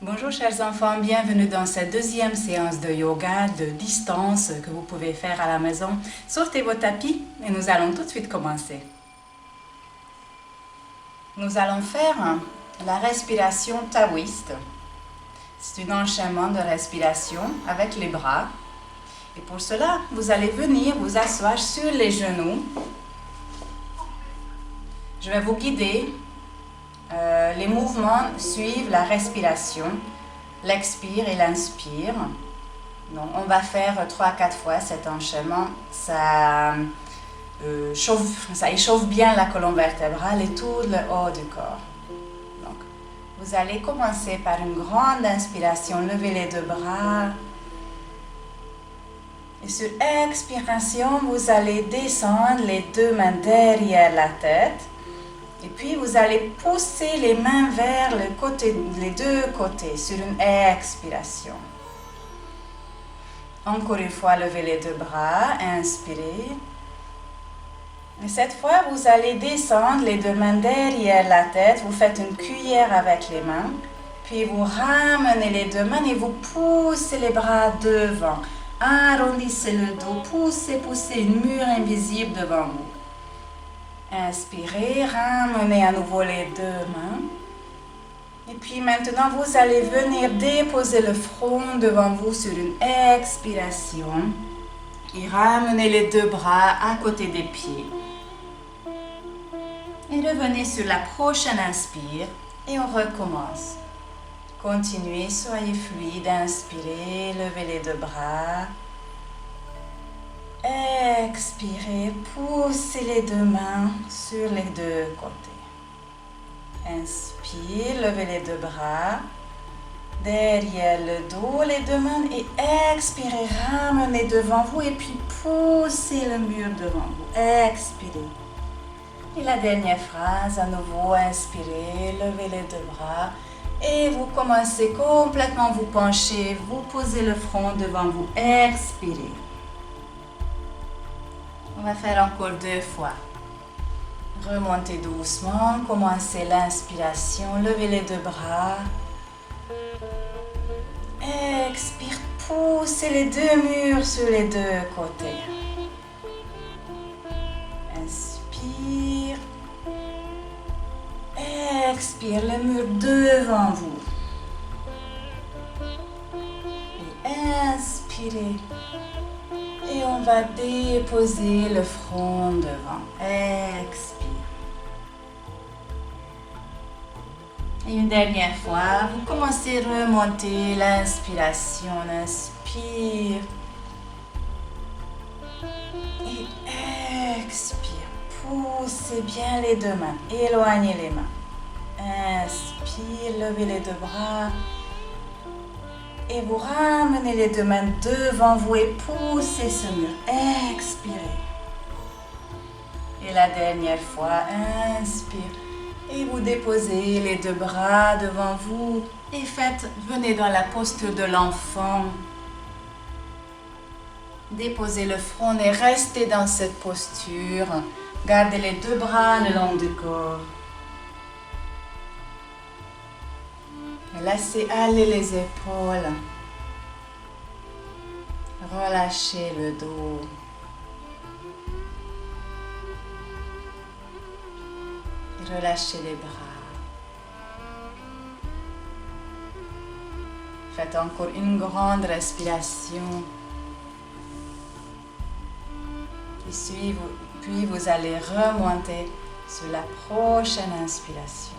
Bonjour chers enfants, bienvenue dans cette deuxième séance de yoga de distance que vous pouvez faire à la maison. Sortez vos tapis et nous allons tout de suite commencer. Nous allons faire la respiration taoïste. C'est un enchaînement de respiration avec les bras. Et pour cela, vous allez venir vous asseoir sur les genoux. Je vais vous guider. Les mouvements suivent la respiration, l'expire et l'inspire. Donc, on va faire 3-4 fois cet enchaînement. Ça échauffe bien la colonne vertébrale et tout le haut du corps. Donc, vous allez commencer par une grande inspiration. Levez les deux bras. Et sur expiration, vous allez descendre les deux mains derrière la tête. Et puis, vous allez pousser les mains vers les deux côtés sur une expiration. Encore une fois, levez les deux bras, inspirez. Et cette fois, vous allez descendre les deux mains derrière la tête. Vous faites une cuillère avec les mains. Puis, vous ramenez les deux mains et vous poussez les bras devant. Arrondissez le dos, poussez une mur invisible devant vous. Inspirez, ramenez à nouveau les deux mains. Et puis maintenant, vous allez venir déposer le front devant vous sur une expiration. Et ramenez les deux bras à côté des pieds. Et revenez sur la prochaine inspire. Et on recommence. Continuez, soyez fluide, inspirez, levez les deux bras. Expirez, poussez les deux mains sur les deux côtés. Inspire, levez les deux bras. Derrière le dos, les deux mains. Et expirez, ramenez devant vous et puis poussez le mur devant vous. Expirez. Et la dernière phrase, à nouveau, inspirez, levez les deux bras. Et vous commencez complètement vous pencher, vous posez le front devant vous. Expirez. On va faire encore 2 fois. Remontez doucement, commencez l'inspiration, levez les deux bras. Expire, poussez les deux murs sur les deux côtés. Inspire. Expire, le mur devant vous. Et inspirez. Et on va déposer le front devant. Expire. Et une dernière fois, vous commencez à remonter l'inspiration. Inspire. Et expire. Poussez bien les deux mains. Éloignez les mains. Inspire. Levez les deux bras. Et vous ramenez les deux mains devant vous et poussez ce mur. Expirez. Et la dernière fois, inspire. Et vous déposez les deux bras devant vous. Et venez dans la posture de l'enfant. Déposez le front et restez dans cette posture. Gardez les deux bras le long du corps. Laissez aller les épaules. Relâchez le dos. Et relâchez les bras. Faites encore une grande respiration. Puis vous allez remonter sur la prochaine inspiration.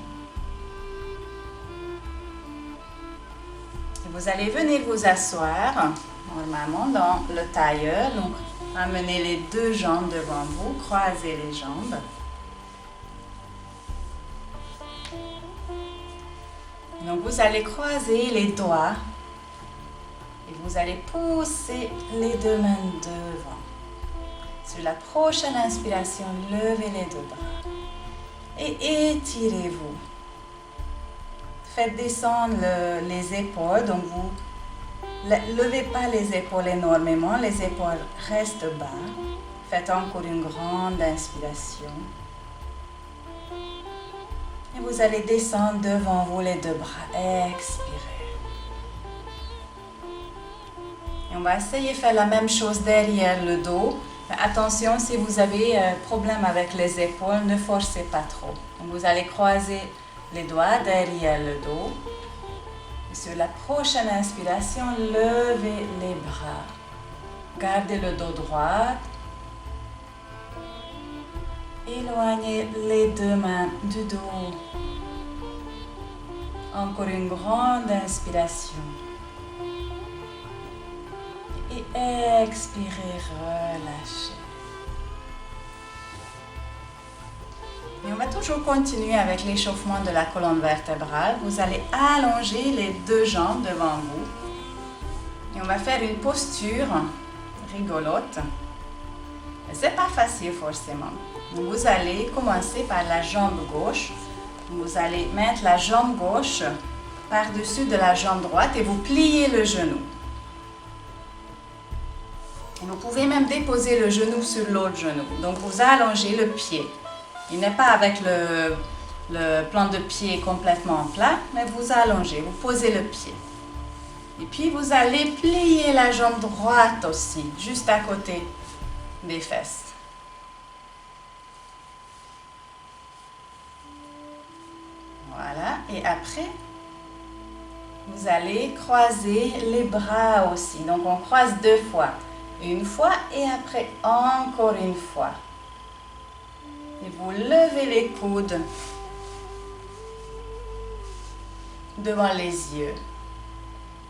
Vous allez venir vous asseoir normalement dans le tailleur. Donc, amenez les deux jambes devant vous, croisez les jambes. Donc, vous allez croiser les doigts et vous allez pousser les deux mains devant. Sur la prochaine inspiration, levez les deux bras et étirez-vous. Faites descendre les épaules, donc vous ne levez pas les épaules énormément, les épaules restent bas. Faites encore une grande inspiration. Et vous allez descendre devant vous les deux bras. Expirez. va essayer de faire la même chose derrière le dos. Mais attention, si vous avez problème avec les épaules, ne forcez pas trop. Donc, vous allez croiser les doigts derrière le dos. Et sur la prochaine inspiration, levez les bras. Gardez le dos droit. Éloignez les deux mains du dos. Encore une grande inspiration. Et expirez, relâchez. Et on va toujours continuer avec l'échauffement de la colonne vertébrale. Vous allez allonger les deux jambes devant vous. Et on va faire une posture rigolote. Mais ce n'est pas facile forcément. Donc vous allez commencer par la jambe gauche. Vous allez mettre la jambe gauche par-dessus de la jambe droite et vous pliez le genou. Et vous pouvez même déposer le genou sur l'autre genou. Donc vous allongez le pied. Il n'est pas avec le plan de pied complètement plat, mais vous allongez, vous posez le pied. Et puis vous allez plier la jambe droite aussi, juste à côté des fesses. Voilà, et après, vous allez croiser les bras aussi. Donc on croise deux fois. Une fois et après encore une fois. Et vous levez les coudes devant les yeux.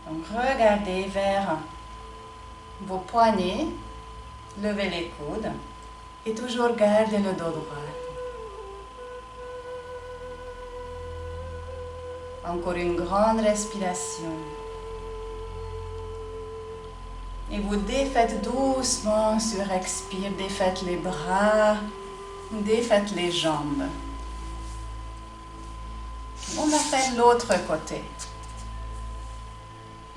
Donc regardez vers vos poignets, levez les coudes et toujours gardez le dos droit. Encore une grande respiration. Et vous défaites doucement sur expire, défaites les bras, défaites les jambes. On va faire l'autre côté.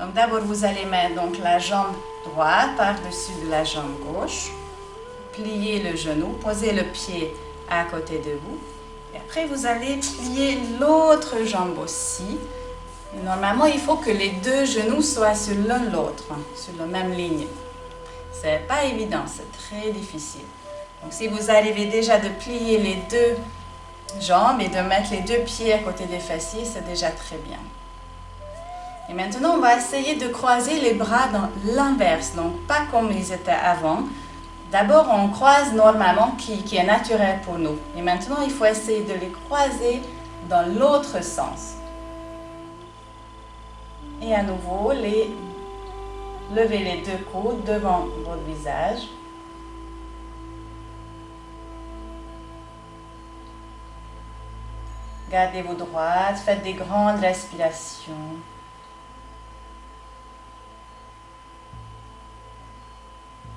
Donc d'abord vous allez mettre donc la jambe droite par-dessus de la jambe gauche. Pliez le genou, posez le pied à côté de vous. Et après vous allez plier l'autre jambe aussi. Et normalement il faut que les deux genoux soient sur l'un l'autre, sur la même ligne. C'est pas évident, c'est très difficile. Donc si vous arrivez déjà de plier les deux jambes et de mettre les deux pieds à côté des fessiers, c'est déjà très bien. Et maintenant, on va essayer de croiser les bras dans l'inverse, donc pas comme ils étaient avant. D'abord, on croise normalement, qui est naturel pour nous. Et maintenant, il faut essayer de les croiser dans l'autre sens. Et à nouveau, levez les deux coudes devant votre visage. Gardez-vous droite, faites des grandes respirations.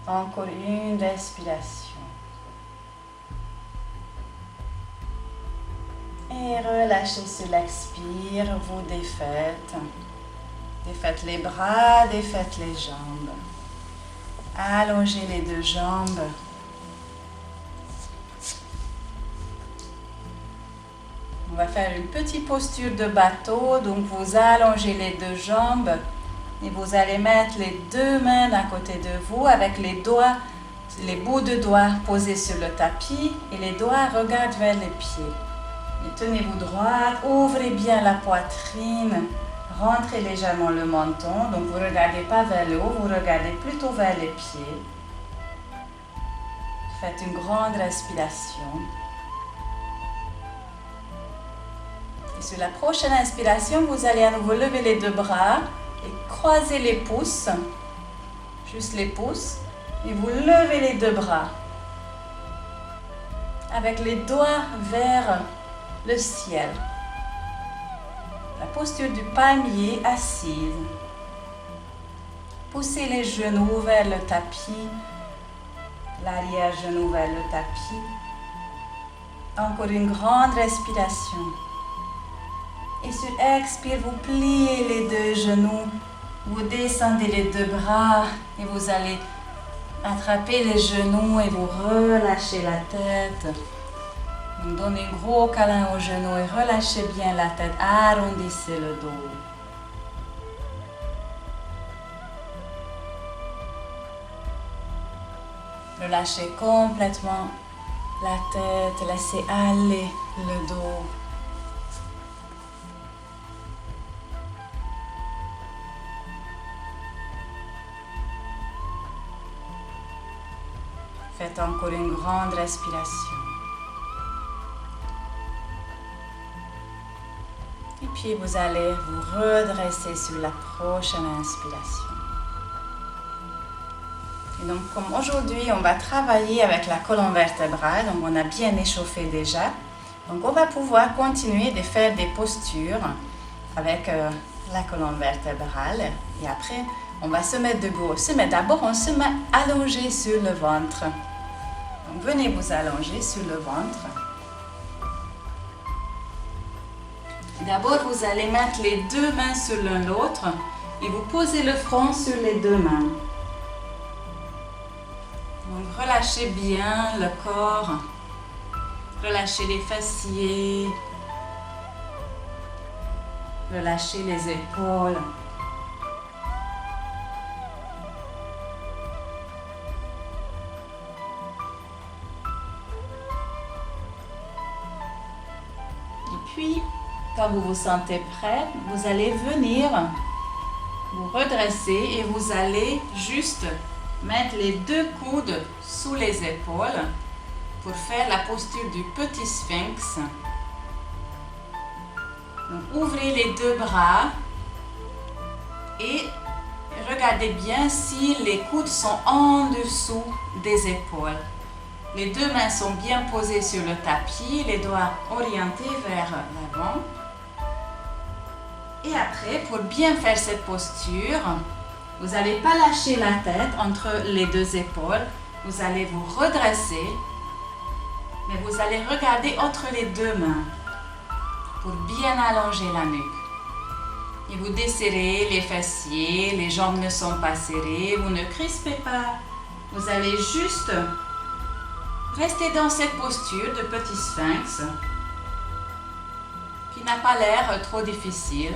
Encore une respiration. Et relâchez sur l'expire, vous défaites. Défaites les bras, défaites les jambes. Allongez les deux jambes. On va faire une petite posture de bateau. Donc vous allongez les deux jambes. Et vous allez mettre les deux mains à côté de vous avec les doigts, les bouts de doigts posés sur le tapis et les doigts regardent vers les pieds. Et tenez-vous droit, ouvrez bien la poitrine, rentrez légèrement le menton. Donc vous ne regardez pas vers le haut, vous regardez plutôt vers les pieds. Faites une grande respiration. Et sur la prochaine inspiration, vous allez à nouveau lever les deux bras. Et croisez les pouces, juste les pouces, et vous levez les deux bras avec les doigts vers le ciel. La posture du palmier assise. Poussez les genoux vers le tapis, l'arrière-genou vers le tapis. Encore une grande respiration. Et sur expire, vous pliez les deux genoux, vous descendez les deux bras et vous allez attraper les genoux et vous relâchez la tête. Donc donnez un gros câlin aux genoux et relâchez bien la tête, arrondissez le dos. Relâchez complètement la tête, laissez aller le dos. Faites encore une grande respiration. Et puis vous allez vous redresser sur la prochaine inspiration. Et donc comme aujourd'hui on va travailler avec la colonne vertébrale, donc on a bien échauffé déjà. Donc on va pouvoir continuer de faire des postures avec la colonne vertébrale. Et après on va se mettre debout. D'abord on se met allongé sur le ventre. Donc venez vous allonger sur le ventre. D'abord, vous allez mettre les deux mains sur l'un l'autre et vous posez le front sur les deux mains. Donc, relâchez bien le corps, relâchez les fessiers, relâchez les épaules. Et puis, quand vous vous sentez prêt, vous allez venir vous redresser et vous allez juste mettre les deux coudes sous les épaules pour faire la posture du petit sphinx. Donc, ouvrez les deux bras et regardez bien si les coudes sont en dessous des épaules. Les deux mains sont bien posées sur le tapis, les doigts orientés vers l'avant. Et après, pour bien faire cette posture, vous n'allez pas lâcher la tête entre les deux épaules. Vous allez vous redresser, mais vous allez regarder entre les deux mains pour bien allonger la nuque. Et vous desserrez les fessiers, les jambes ne sont pas serrées, vous ne crispez pas. Vous allez juste rester dans cette posture de petit sphinx qui n'a pas l'air trop difficile.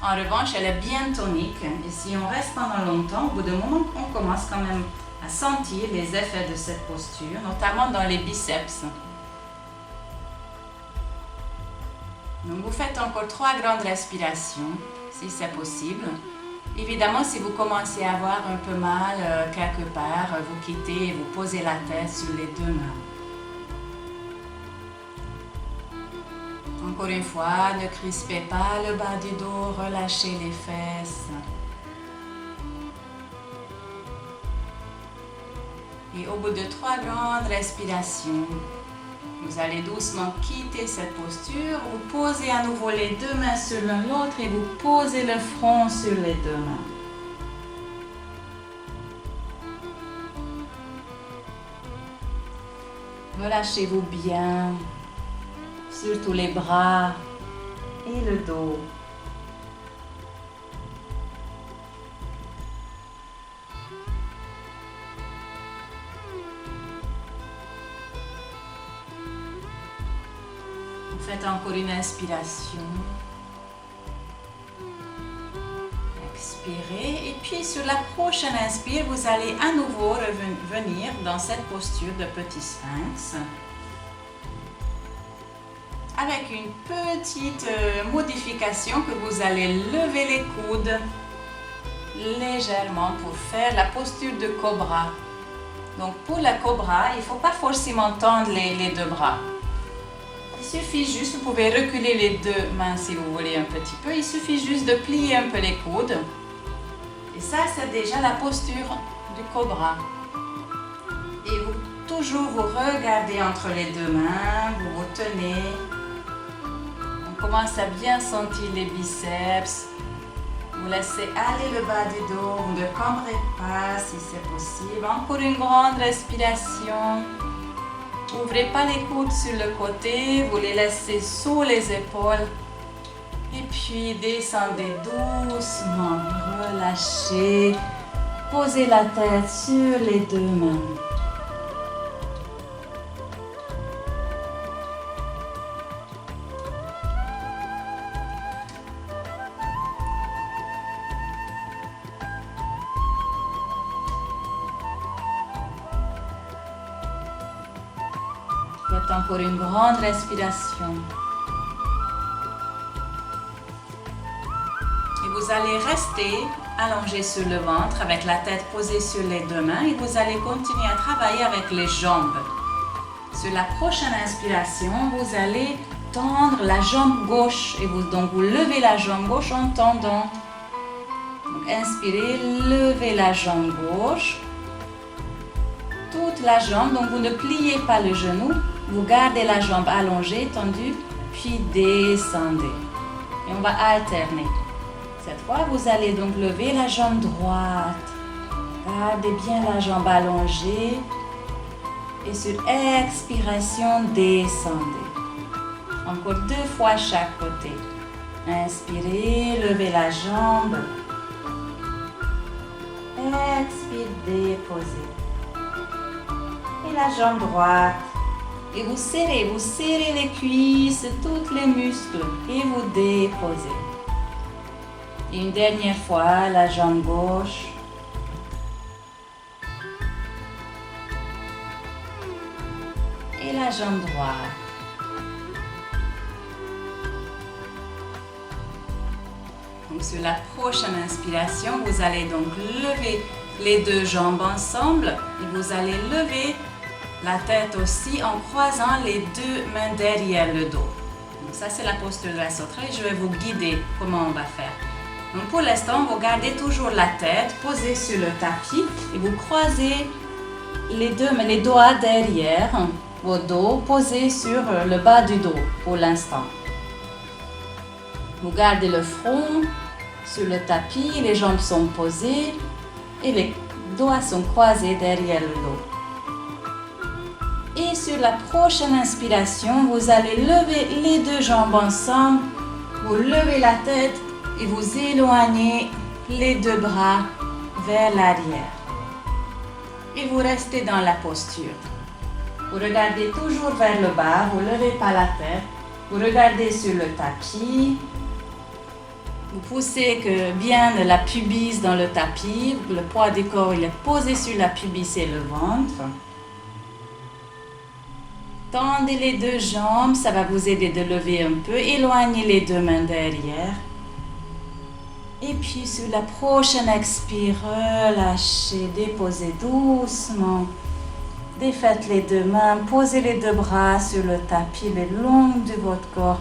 En revanche, elle est bien tonique et si on reste pendant longtemps, au bout d'un moment, on commence quand même à sentir les effets de cette posture, notamment dans les biceps. Donc, vous faites encore 3 grandes respirations, si c'est possible. Évidemment, si vous commencez à avoir un peu mal quelque part, vous quittez et vous posez la tête sur les deux mains. Encore une fois, ne crispez pas le bas du dos, relâchez les fesses. Et au bout de 3 grandes respirations, vous allez doucement quitter cette posture. Vous posez à nouveau les deux mains sur l'un l'autre et vous posez le front sur les deux mains. Relâchez-vous bien. Surtout les bras et le dos. Vous faites encore une inspiration. Expirez et puis sur la prochaine inspire, vous allez à nouveau revenir dans cette posture de petit sphinx. Avec une petite modification que vous allez lever les coudes légèrement pour faire la posture de cobra. Donc pour la cobra, il ne faut pas forcément tendre les deux bras. Il suffit juste, vous pouvez reculer les deux mains si vous voulez un petit peu, il suffit juste de plier un peu les coudes. Et ça, c'est déjà la posture du cobra. Et vous toujours vous regardez entre les deux mains, vous vous tenez. Commence à bien sentir les biceps. Vous laissez aller le bas du dos. Vous ne cambrez pas si c'est possible. Encore une grande respiration. Ouvrez pas les coudes sur le côté. Vous les laissez sous les épaules. Et puis descendez doucement. Relâchez. Posez la tête sur les deux mains. Faites encore une grande respiration. Et vous allez rester allongé sur le ventre avec la tête posée sur les deux mains et vous allez continuer à travailler avec les jambes. Sur la prochaine inspiration, vous allez tendre la jambe gauche et donc vous levez la jambe gauche en tendant. Donc inspirez, levez la jambe gauche. Toute la jambe, donc vous ne pliez pas le genou, vous gardez la jambe allongée, tendue, puis descendez. Et on va alterner. Cette fois, vous allez donc lever la jambe droite. Gardez bien la jambe allongée. Et sur expiration, descendez. Encore 2 fois chaque côté. Inspirez, levez la jambe. Expire, déposez. Et la jambe droite. Et vous serrez les cuisses, tous les muscles. Et vous déposez. Et une dernière fois, la jambe gauche. Et la jambe droite. Donc sur la prochaine inspiration, vous allez donc lever les 2 jambes ensemble et vous allez lever la tête aussi en croisant les 2 mains derrière le dos. Donc ça c'est la posture de la sauterelle. Je vais vous guider comment on va faire. Donc pour l'instant, vous gardez toujours la tête posée sur le tapis et vous croisez les doigts derrière vos dos posés sur le bas du dos pour l'instant. Vous gardez le front sur le tapis, les jambes sont posées et les doigts sont croisés derrière le dos. Et sur la prochaine inspiration, vous allez lever les 2 jambes ensemble, vous levez la tête et vous éloignez les 2 bras vers l'arrière. Et vous restez dans la posture. Vous regardez toujours vers le bas, vous ne levez pas la tête, vous regardez sur le tapis. Vous poussez bien la pubis dans le tapis, le poids du corps il est posé sur la pubis et le ventre. Tendez les 2 jambes, ça va vous aider de lever un peu, éloignez les 2 mains derrière. Et puis sur la prochaine expire, relâchez, déposez doucement. Défaites les 2 mains, posez les 2 bras sur le tapis le long de votre corps.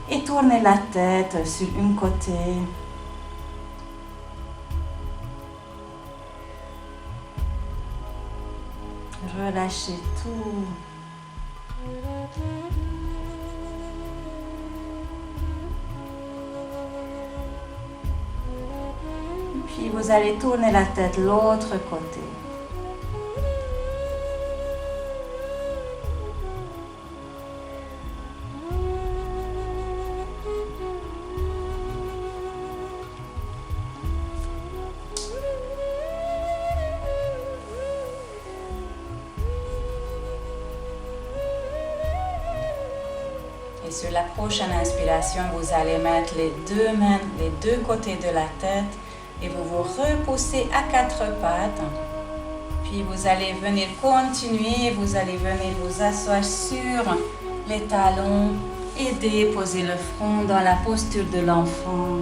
Et tournez la tête sur un côté. Relâchez tout. Puis vous allez tourner la tête l'autre côté. Et sur la prochaine inspiration, vous allez mettre les 2 mains, les 2 côtés de la tête et vous vous repoussez à 4 pattes. Puis vous allez venir continuer, vous allez venir vous asseoir sur les talons et déposer le front dans la posture de l'enfant.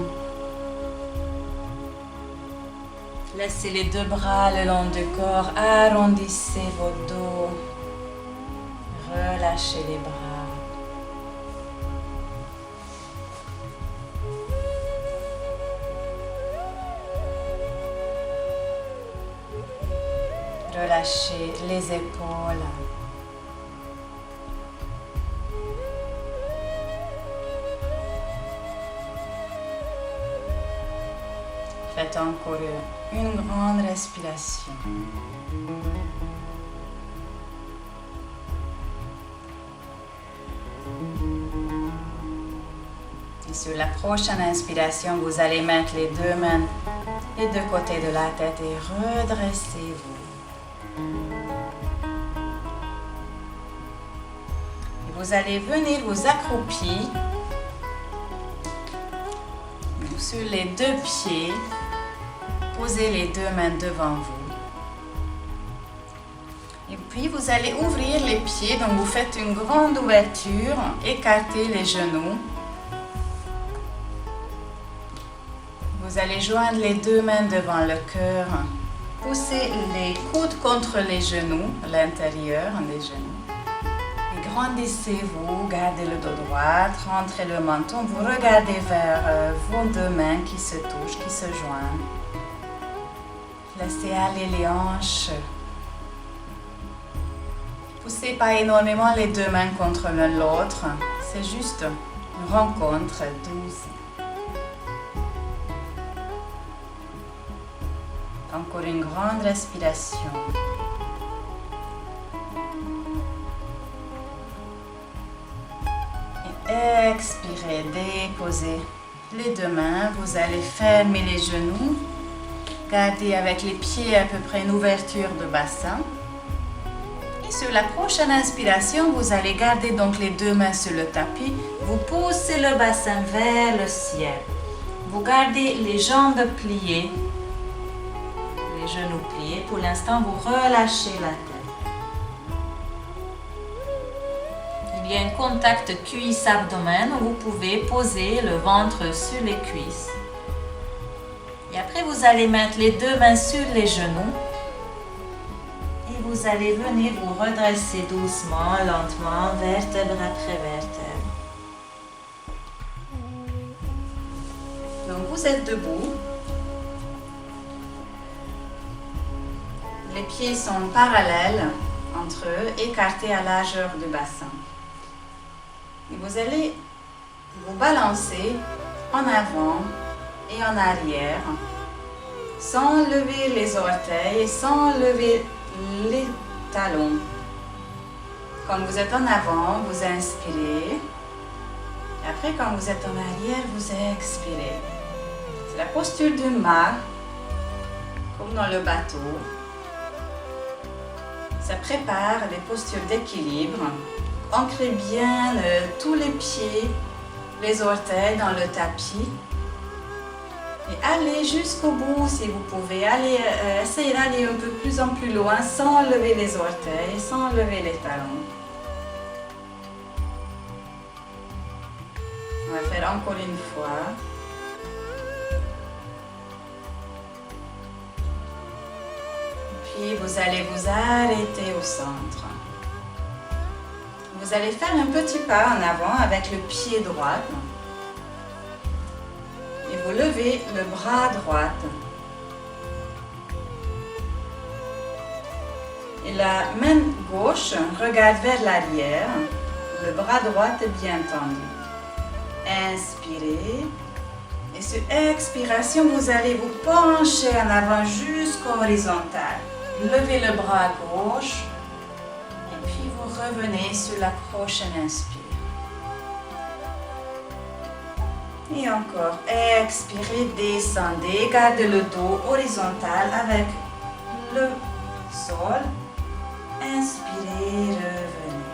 Laissez les 2 bras le long du corps, arrondissez vos dos, relâchez les bras. Relâchez les épaules. Faites encore une grande respiration. Et sur la prochaine inspiration, vous allez mettre les 2 mains des 2 côtés de la tête et redressez-vous. Vous allez venir vous accroupir sur les 2 pieds. Posez les 2 mains devant vous. Et Puis vous allez ouvrir les pieds, donc vous faites une grande ouverture, écartez les genoux. Vous allez joindre les deux mains devant le cœur, poussez les coudes contre les genoux, l'intérieur des genoux. Et grandissez-vous, gardez le dos droit, rentrez le menton, vous regardez vers vos deux mains qui se touchent, qui se joignent. Laissez aller les hanches. Poussez pas énormément les deux mains contre l'un l'autre. C'est juste une rencontre douce. Encore une grande respiration. Et expirez, déposez les deux mains. Vous allez fermer les genoux. Gardez avec les pieds à peu près une ouverture de bassin. Et sur la prochaine inspiration, vous allez garder donc les deux mains sur le tapis. Vous poussez le bassin vers le ciel. Vous gardez les jambes pliées, les genoux pliés. Pour l'instant, vous relâchez la tête. Il y a un contact cuisse-abdomen où vous pouvez poser le ventre sur les cuisses. Et après, vous allez mettre les deux mains sur les genoux. Et vous allez venir vous redresser doucement, lentement, vertèbre après vertèbre. Donc, vous êtes debout. Les pieds sont parallèles entre eux, écartés à largeur du bassin. Et vous allez vous balancer en avant et en arrière, sans lever les orteils et sans lever les talons. Quand vous êtes en avant, vous inspirez. Et après, quand vous êtes en arrière, vous expirez. C'est la posture du mât, comme dans le bateau. Ça prépare des postures d'équilibre. Ancrez bien tous les pieds, les orteils dans le tapis. Et allez jusqu'au bout si vous pouvez. Essayez d'aller un peu plus en plus loin sans lever les orteils, sans lever les talons. On va faire encore une fois. Puis vous allez vous arrêter au centre. Vous allez faire un petit pas en avant avec le pied droit. Et vous levez le bras droit. Et la main gauche regarde vers l'arrière. Le bras droit est bien tendu. Inspirez. Et sur expiration, vous allez vous pencher en avant jusqu'au horizontal. Levez le bras gauche. Et puis vous revenez sur la prochaine inspire. Et encore, expirez, descendez, gardez le dos horizontal avec le sol. Inspirez, revenez.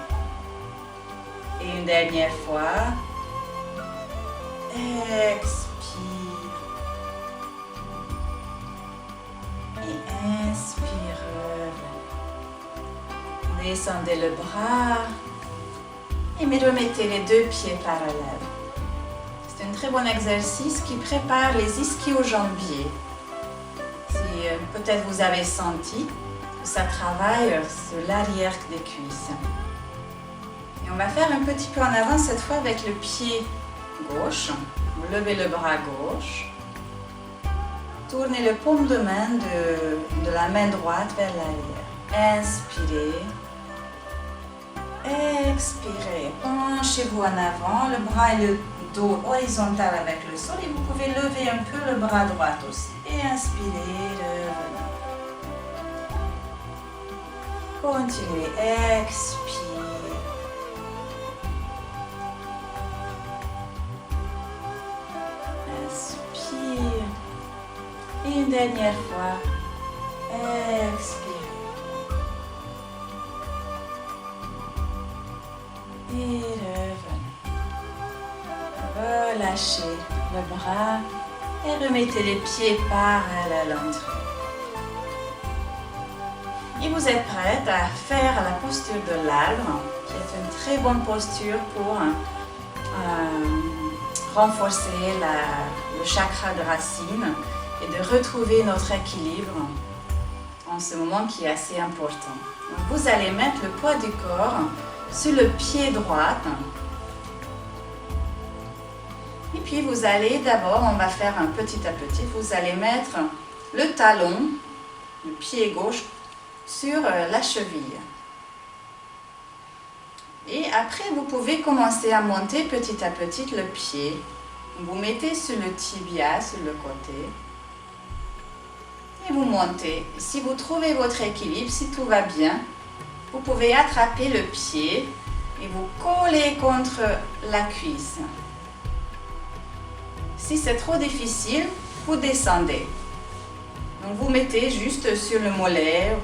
Et une dernière fois. Expire. Et inspire, revenez. Descendez le bras. Et remettez les deux pieds parallèles. C'est un très bon exercice qui prépare les ischio-jambiers. Si peut-être vous avez senti que ça travaille sur l'arrière des cuisses. Et on va faire un petit peu en avant cette fois avec le pied gauche. Vous levez le bras gauche. Tournez le paume de main de la main droite vers l'arrière. Inspirez. Expirez. Penchez-vous en avant. Le bras et le dos horizontal avec le sol et vous pouvez lever un peu le bras droit aussi. Et inspirez, revenez. Continuez, expire. Inspire. Et une dernière fois, expire. Et revenez. Relâchez le bras et remettez les pieds parallèles entre eux. Et vous êtes prête à faire la posture de l'arbre, qui est une très bonne posture pour renforcer le chakra de racine et de retrouver notre équilibre en ce moment qui est assez important. Donc vous allez mettre le poids du corps sur le pied droit. Et puis vous allez d'abord, on va faire un petit à petit, vous allez mettre le talon, le pied gauche, sur la cheville. Et après, vous pouvez commencer à monter petit à petit le pied. Vous mettez sur le tibia, sur le côté. Et vous montez. Si vous trouvez votre équilibre, si tout va bien, vous pouvez attraper le pied et vous coller contre la cuisse. Si c'est trop difficile, vous descendez. Donc vous mettez juste sur le mollet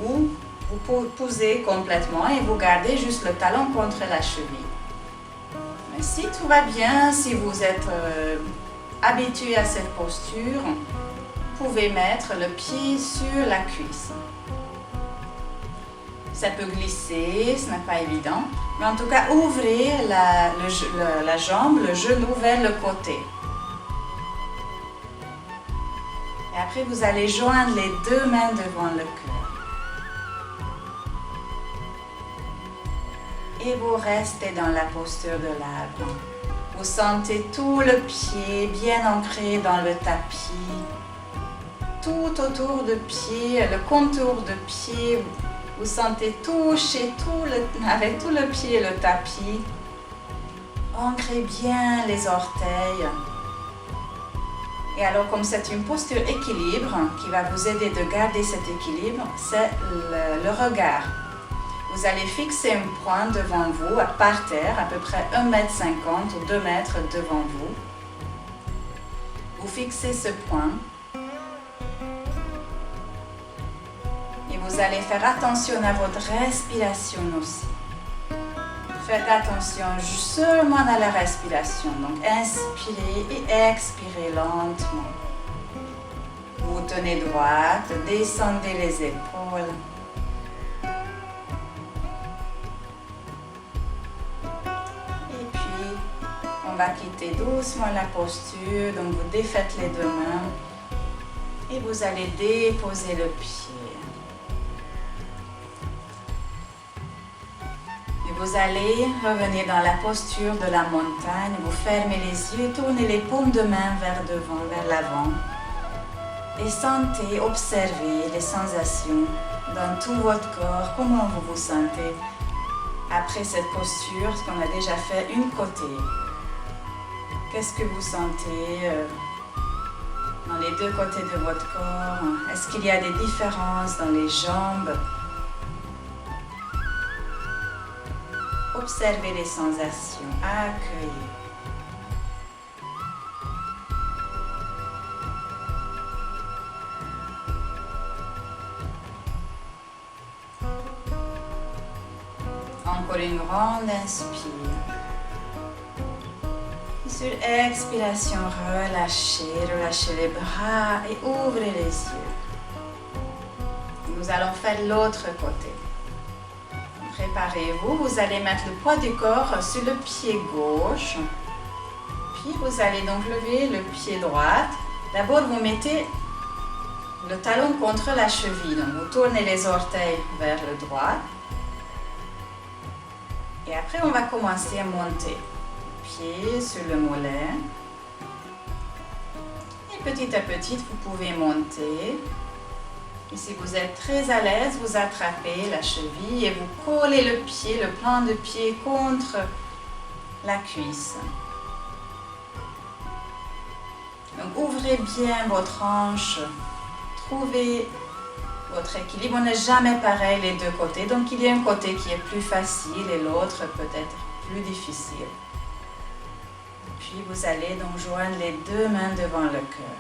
ou vous posez complètement et vous gardez juste le talon contre la cheville. Mais si tout va bien, si vous êtes habitué à cette posture, vous pouvez mettre le pied sur la cuisse. Ça peut glisser, ce n'est pas évident. Mais en tout cas, ouvrez la jambe, le genou vers le côté. Et après, vous allez joindre les deux mains devant le cœur. Et vous restez dans la posture de l'arbre. Vous sentez tout le pied bien ancré dans le tapis. Tout autour du pied, le contour du pied. Vous sentez toucher avec tout le pied le tapis. Ancrez bien les orteils. Et alors, comme c'est une posture équilibre qui va vous aider de garder cet équilibre, c'est le regard. Vous allez fixer un point devant vous, par terre, à peu près 1,50 m ou 2 mètres devant vous. Vous fixez ce point. Et vous allez faire attention à votre respiration aussi. Faites attention seulement à la respiration. Donc, inspirez et expirez lentement. Vous tenez droite, descendez les épaules. Et puis, on va quitter doucement la posture. Donc, vous défaites les deux mains et vous allez déposer le pied. Vous allez revenir dans la posture de la montagne. Vous fermez les yeux, tournez les paumes de main vers devant, vers l'avant. Et sentez, observez les sensations dans tout votre corps. Comment vous vous sentez après cette posture, ce qu'on a déjà fait une côté. Qu'est-ce que vous sentez dans les deux côtés de votre corps? Est-ce qu'il y a des différences dans les jambes? Observez les sensations, accueillez. Encore une grande inspire. Et sur expiration, relâchez les bras et ouvrez les yeux. Nous allons faire l'autre côté. Préparez-vous, vous allez mettre le poids du corps sur le pied gauche. Puis vous allez donc lever le pied droit. D'abord, vous mettez le talon contre la cheville. Donc, vous tournez les orteils vers le droit. Et après, on va commencer à monter. Pied sur le mollet. Et petit à petit, vous pouvez monter. Et si vous êtes très à l'aise, vous attrapez la cheville et vous collez le pied, le plan de pied contre la cuisse. Donc ouvrez bien votre hanche, trouvez votre équilibre. On n'est jamais pareil les deux côtés, donc il y a un côté qui est plus facile et l'autre peut-être plus difficile. Puis vous allez donc joindre les deux mains devant le cœur.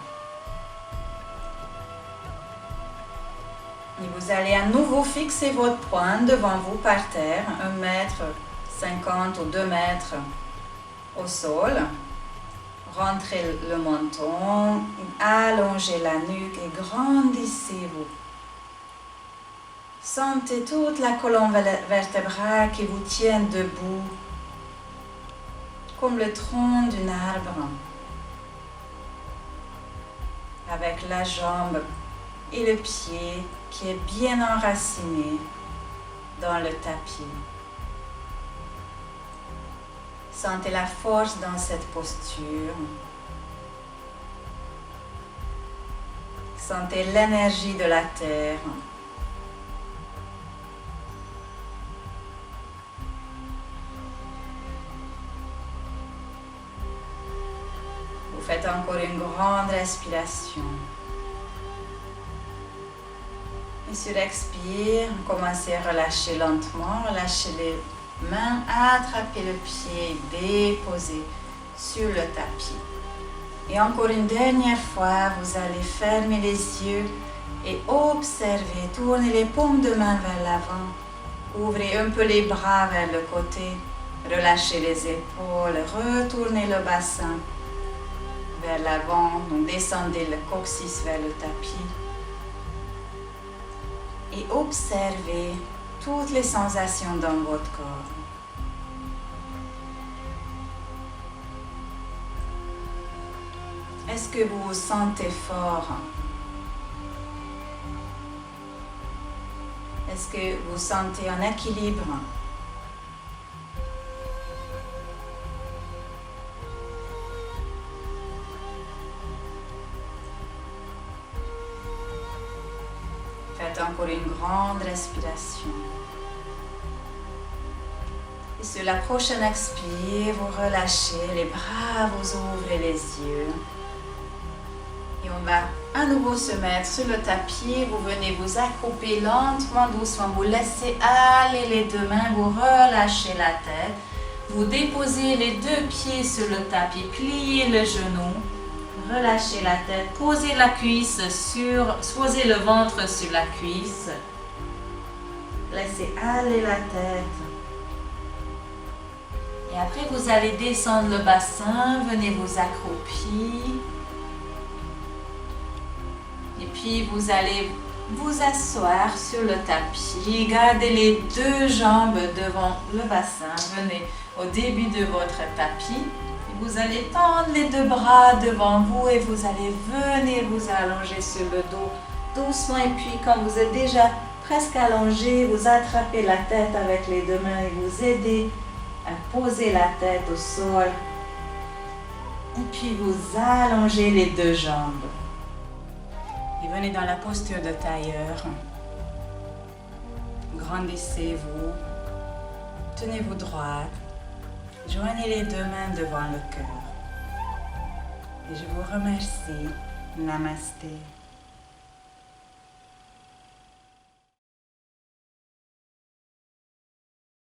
Et vous allez à nouveau fixer votre poing devant vous par terre, 1,50 m ou 2 mètres au sol. Rentrez le menton, allongez la nuque et grandissez-vous. Sentez toute la colonne vertébrale qui vous tient debout, comme le tronc d'un arbre, avec la jambe et le pied qui est bien enraciné dans le tapis. Sentez la force dans cette posture. Sentez l'énergie de la terre. Vous faites encore une grande respiration. Et sur expire, commencez à relâcher lentement, relâchez les mains, attrapez le pied, déposez sur le tapis. Et encore une dernière fois, vous allez fermer les yeux et observer, tournez les paumes de main vers l'avant, ouvrez un peu les bras vers le côté, relâchez les épaules, retournez le bassin vers l'avant, donc descendez le coccyx vers le tapis et observez toutes les sensations dans votre corps. Est-ce que vous vous sentez fort? Est-ce que vous vous sentez en équilibre? Faites encore une grande respiration. Et sur la prochaine expire, vous relâchez les bras, vous ouvrez les yeux. Et on va à nouveau se mettre sur le tapis. Vous venez vous accrouper lentement, doucement. Vous laissez aller les deux mains, vous relâchez la tête. Vous déposez les deux pieds sur le tapis, pliez le genou. Relâchez la tête, posez la cuisse posez le ventre sur la cuisse. Laissez aller la tête. Et après, vous allez descendre le bassin, venez vous accroupir. Et puis, vous allez vous asseoir sur le tapis. Gardez les deux jambes devant le bassin. Venez au début de votre tapis. Vous allez tendre les deux bras devant vous et vous allez venir vous allonger sur le dos doucement. Et puis quand vous êtes déjà presque allongé, vous attrapez la tête avec les deux mains et vous aidez à poser la tête au sol. Et puis vous allongez les deux jambes. Et venez dans la posture de tailleur. Grandissez-vous. Tenez-vous droit. Joignez les deux mains devant le cœur. Et je vous remercie. Namasté.